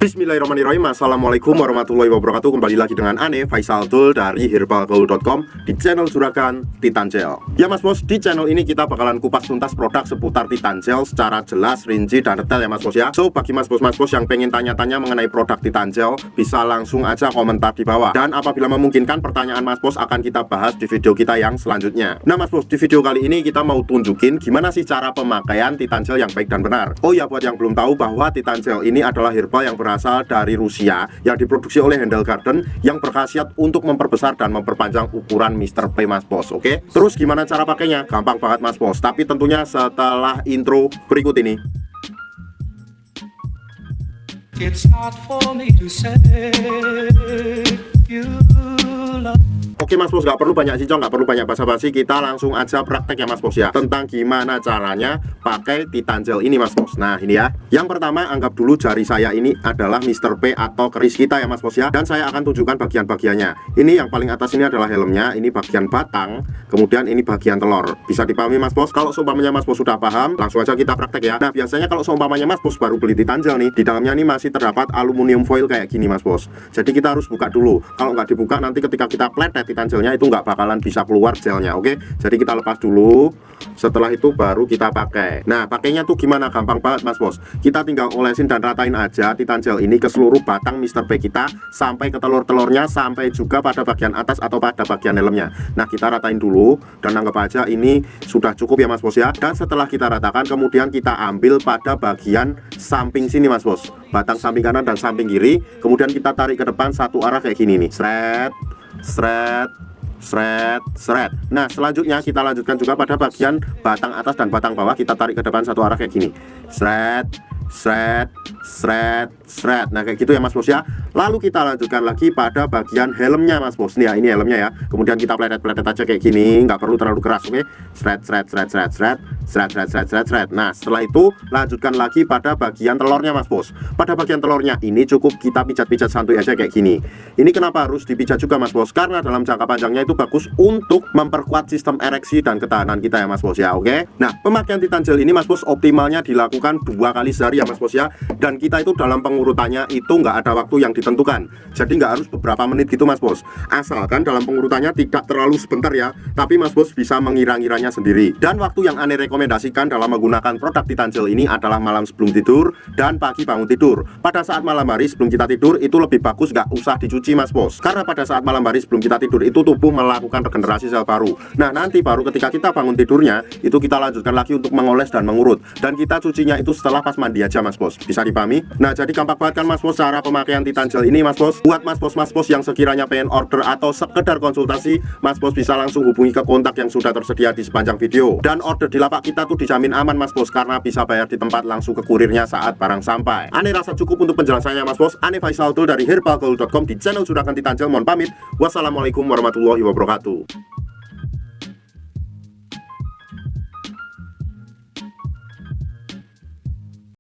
Bismillahirrahmanirrahim. Assalamualaikum warahmatullahi wabarakatuh. Kembali lagi dengan Ane Faisal Dul dari herbalgaul.com di channel Juragan Titan Gel. Ya mas bos, di channel ini kita bakalan kupas tuntas produk seputar Titan Gel secara jelas, rinci, dan detail ya mas bos ya. So bagi mas bos yang pengen tanya-tanya mengenai produk Titan Gel, bisa langsung aja komentar di bawah. Dan apabila memungkinkan, pertanyaan mas bos akan kita bahas di video kita yang selanjutnya. Nah mas bos, di video kali ini kita mau tunjukin gimana sih cara pemakaian Titan Gel yang baik dan benar. Oh ya, buat yang belum tahu bahwa Titan Gel ini adalah herbal yang berasal dari Rusia, yang diproduksi oleh Handel Garden, yang berkhasiat untuk memperbesar dan memperpanjang ukuran Mr. P mas bos. Oke, terus gimana cara pakainya? Gampang banget mas bos, tapi tentunya setelah intro berikut ini. It's not for me to say you love. Oke mas bos, nggak perlu banyak cincong, nggak perlu banyak basa-basi, kita langsung aja praktek ya mas bos ya, tentang gimana caranya pakai Titan Gel ini mas bos. Nah ini ya, yang pertama anggap dulu jari saya ini adalah Mr. P atau keris kita ya mas bos ya, dan saya akan tunjukkan bagian-bagiannya. Ini yang paling atas ini adalah helmnya, ini bagian batang, kemudian ini bagian telur. Bisa dipahami mas bos? Kalau seumpamanya mas bos sudah paham, langsung aja kita praktek ya. Nah biasanya kalau seumpamanya mas bos baru beli Titan Gel nih, di dalamnya ini masih terdapat aluminium foil kayak gini mas bos. Jadi kita harus buka dulu. Kalau nggak dibuka, nanti ketika kita pletet Titan Gelnya itu nggak bakalan bisa keluar gelnya. Oke, jadi kita lepas dulu, setelah itu baru kita pakai. Nah pakainya tuh gimana? Gampang banget mas bos, kita tinggal olesin dan ratain aja Titan Gel ini ke seluruh batang Mr. P kita, sampai ke telur-telurnya, sampai juga pada bagian atas atau pada bagian helmnya. Nah kita ratain dulu, dan anggap aja ini sudah cukup ya mas bos ya. Dan setelah kita ratakan, kemudian kita ambil pada bagian samping sini mas bos, batang samping kanan dan samping kiri, kemudian kita tarik ke depan satu arah kayak gini nih, seret seret. Nah selanjutnya kita lanjutkan juga pada bagian batang atas dan batang bawah, kita tarik ke depan satu arah kayak gini, seret. Nah kayak gitu ya mas bos ya. Lalu kita lanjutkan lagi pada bagian helmnya mas bos. Nih ya, ini helmnya ya. Kemudian kita pletet aja kayak gini, nggak perlu terlalu keras. Oke, seret. Nah setelah itu lanjutkan lagi pada bagian telurnya mas bos. Pada bagian telurnya ini cukup kita pijat-pijat santuy aja kayak gini. Ini kenapa harus dipijat juga mas bos? Karena dalam jangka panjangnya itu bagus untuk memperkuat sistem ereksi dan ketahanan kita ya mas bos ya. Oke, nah pemakaian Titan Gel ini mas bos optimalnya dilakukan 2 kali sehari ya mas bos ya. Dan kita itu dalam pengurutannya itu nggak ada waktu yang ditentukan, jadi nggak harus beberapa menit gitu mas bos, asalkan dalam pengurutannya tidak terlalu sebentar ya, tapi mas bos bisa mengira-ngiranya sendiri. Dan waktu yang Ane rekomendasikan dalam menggunakan produk Titan Gel ini adalah malam sebelum tidur dan pagi bangun tidur. Pada saat malam hari sebelum kita tidur itu lebih bagus nggak usah dicuci mas bos, karena pada saat malam hari sebelum kita tidur itu tubuh melakukan regenerasi sel baru. Nah nanti baru ketika kita bangun tidurnya itu kita lanjutkan lagi untuk mengoles dan mengurut, dan kita cucinya itu setelah pas mandi aja mas bos. Bisa dipahami? Nah jadi gampang banget kan mas bos cara pemakaian Titan Gel ini mas bos. Buat mas bos yang sekiranya pengen order atau sekedar konsultasi, mas bos bisa langsung hubungi ke kontak yang sudah tersedia di sepanjang video. Dan order di lapak kita tuh dijamin aman mas bos, karena bisa bayar di tempat langsung ke kurirnya saat barang sampai. Ane rasa cukup untuk penjelasannya mas bos. Ane Faisal Dul dari herbalgaul.com di channel Juragan Titan Gel. Mohon pamit. Wassalamualaikum warahmatullahi wabarakatuh.